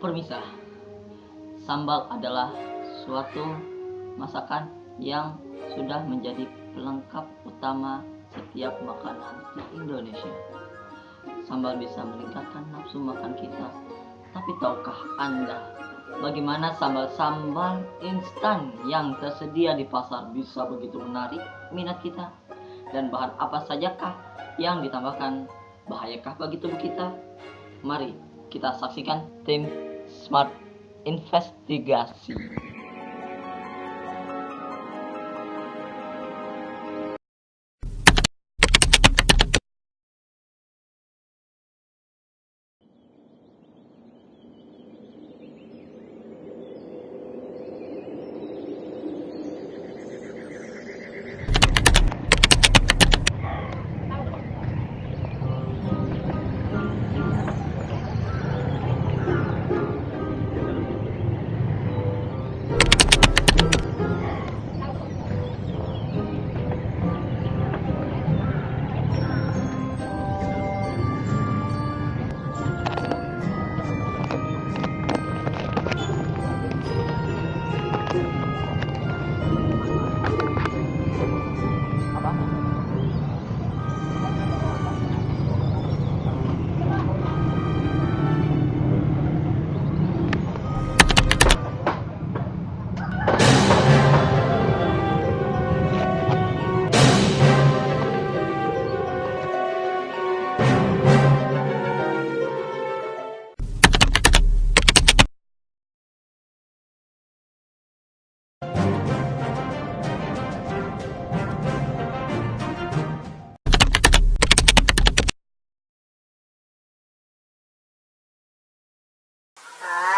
Permisah, sambal adalah suatu masakan yang sudah menjadi pelengkap utama setiap makanan di Indonesia. Sambal bisa meningkatkan nafsu makan kita. Tapi tahukah Anda bagaimana sambal-sambal instan yang tersedia di pasar bisa begitu menarik minat kita? Dan bahan apa sajakah yang ditambahkan? Bahayakah bagi tubuh kita? Mari kita saksikan tim Smart Investigasi.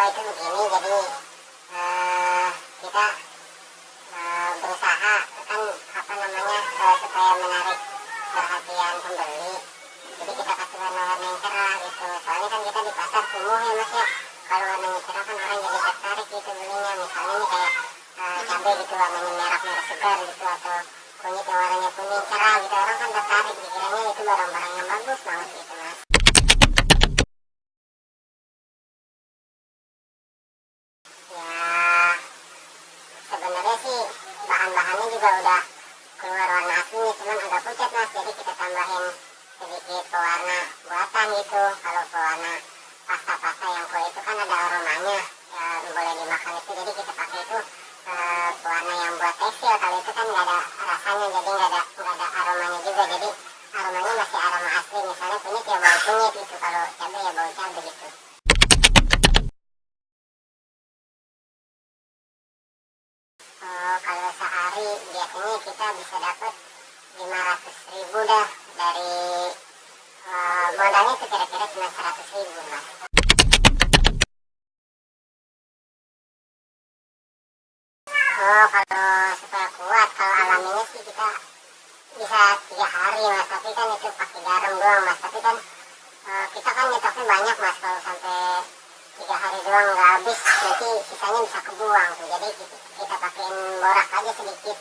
Itu begini, jadi kita berusaha kan supaya menarik perhatian pembeli. Jadi kita kasih warna-warna yang cerah gitu. Soalnya kan kita di pasar kumuh ya mas ya. Kalau warnanya cerah kan orang jadi tertarik gitu belinya. Misalnya ini kayak cabai gitu warnanya merah segar gitu, atau kunyit yang warnanya kuning cerah gitu. Orang kan tertarik, dikiranya itu barang-barang yang bagus banget gitu mas. Ya sebenarnya sih bahan-bahannya juga udah keluar warna aslinya, cuman agak pucat mas. Jadi kita tambahin sedikit pewarna buatan gitu. Kalau pewarna pasta-pasta yang kue itu kan ada aromanya ya, boleh dimakan itu. Jadi kita pakai itu pewarna yang buat tekstil. Kalau itu kan nggak ada rasanya, jadi nggak ada aromanya juga. Jadi aromanya masih aroma asli. Misalnya kunyit ya bau kunyit gitu, kalau cabai ya bau cabai gitu. Kalau sehari biasanya kita bisa dapat 500.000 dah dari modalnya itu kira-kira cuma 100.000 mas. Kalau supaya kuat, kalau alaminya sih kita bisa 3 hari mas, tapi kan itu pakai garam doang mas. Tapi kan kita kan nyetoknya banyak mas, kalau sampai 3 hari doang nggak habis, nanti sisanya bisa kebuang tuh. Jadi kita pakein borak aja sedikit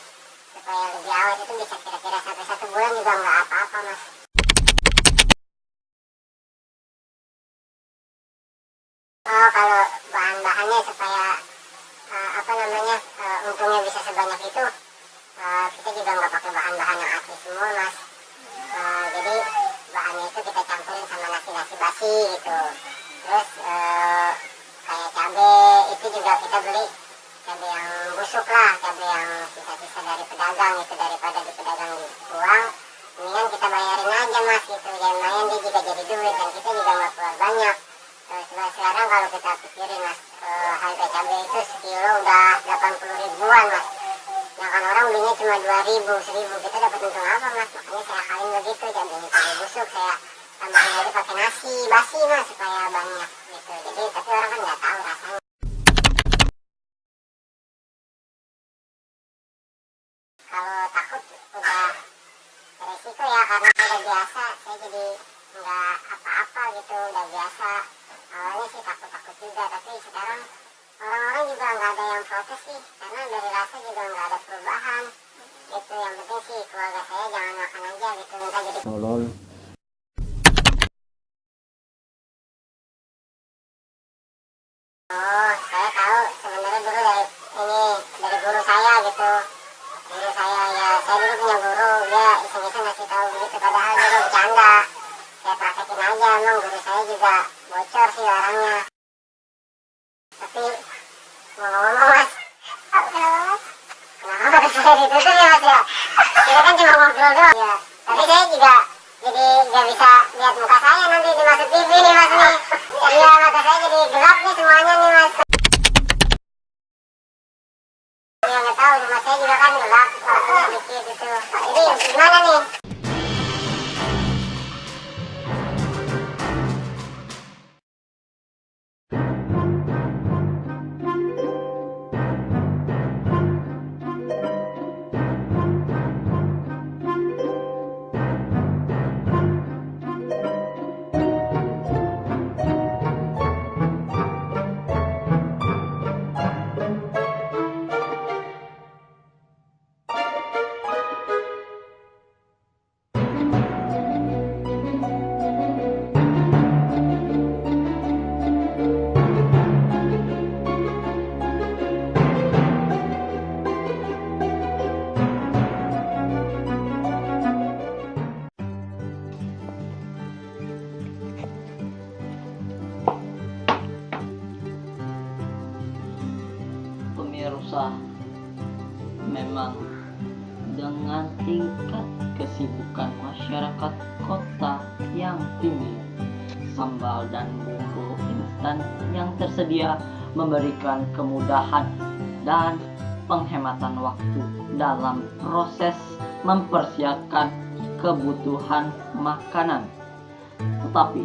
supaya lebih awet. Itu bisa kira-kira sampai 1 bulan juga nggak apa-apa mas. Kalau bahan-bahannya supaya untungnya bisa sebanyak itu, kita juga nggak pakai bahan-bahan yang asli semua mas. Jadi bahannya itu kita campurin sama nasi-nasi basi gitu. Terus kayak cabai itu juga kita beli cabai yang busuk lah, cabai yang sisa-sisa dari pedagang itu, daripada di pedagang dibuang, mendingan kita bayarin aja mas gitu. Ya lumayan dia juga jadi duit dan kita juga nggak keluar banyak. Sekarang kalau kita pikirin mas, harga cabai itu sekilo udah 80 ribuan mas. Nah kan orang belinya cuma 2.000, 1.000, kita dapat untung apa mas? Makanya saya kaliin begitu, cabainya cabai busuk saya tambahin lagi pakai nasi basi mas supaya banyak gitu. Jadi tapi orang kan nggak tahu rasanya. Kalau takut udah resiko ya, karena udah biasa, saya jadi nggak apa-apa gitu, udah biasa. Awalnya sih takut-takut juga, tapi sekarang orang-orang juga nggak ada yang protes sih, karena dari rasa juga nggak ada perubahan gitu. Yang penting sih keluarga saya jangan makan aja gitu, minta jadi Tolol. Oh, saya tahu sebenarnya dulu dari guru saya gitu. Guru saya ya, saya dulu punya guru, dia iseng-iseng ngasih tahu begitu, padahal dia udah bercanda. Saya praktekin aja, emang guru saya juga bocor sih orangnya. Tapi ngomong-ngomong mas, kenapa mata saya ditutup ya mas ya? Kita kan cuma ngobrol doang ya. Tapi saya juga jadi nggak bisa lihat muka saya nanti dimasuk TV nih mas nih. Iya, mata saya jadi gelap nih semuanya nih mas. Ya nggak tahu, rumah saya juga kan gelap, lampunya dikit gitu. Jadi gimana nih? Pemirsa, memang dengan tingkat kesibukan masyarakat kota yang tinggi, sambal dan bumbu instan yang tersedia memberikan kemudahan dan penghematan waktu dalam proses mempersiapkan kebutuhan makanan. Tetapi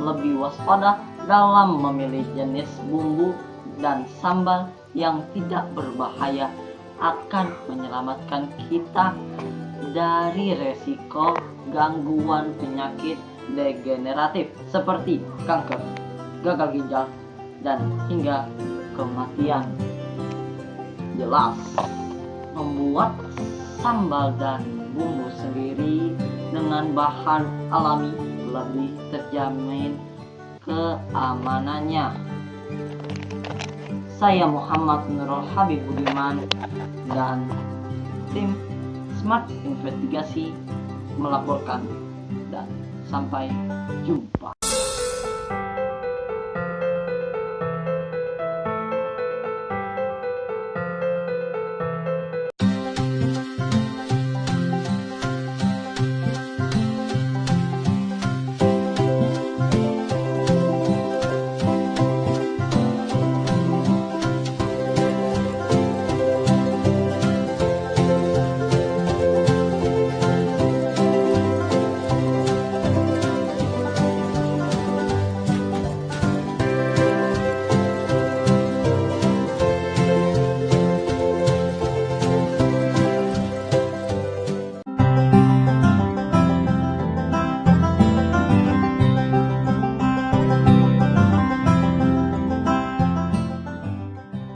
lebih waspada dalam memilih jenis bumbu dan sambal yang tidak berbahaya akan menyelamatkan kita dari resiko gangguan penyakit degeneratif seperti kanker, gagal ginjal, dan hingga kematian. Jelas, membuat sambal dan bumbu sendiri dengan bahan alami lebih terjamin keamanannya. Saya Muhammad Nurul Habib Budiman dan tim Smart Investigasi melaporkan, dan sampai jumpa.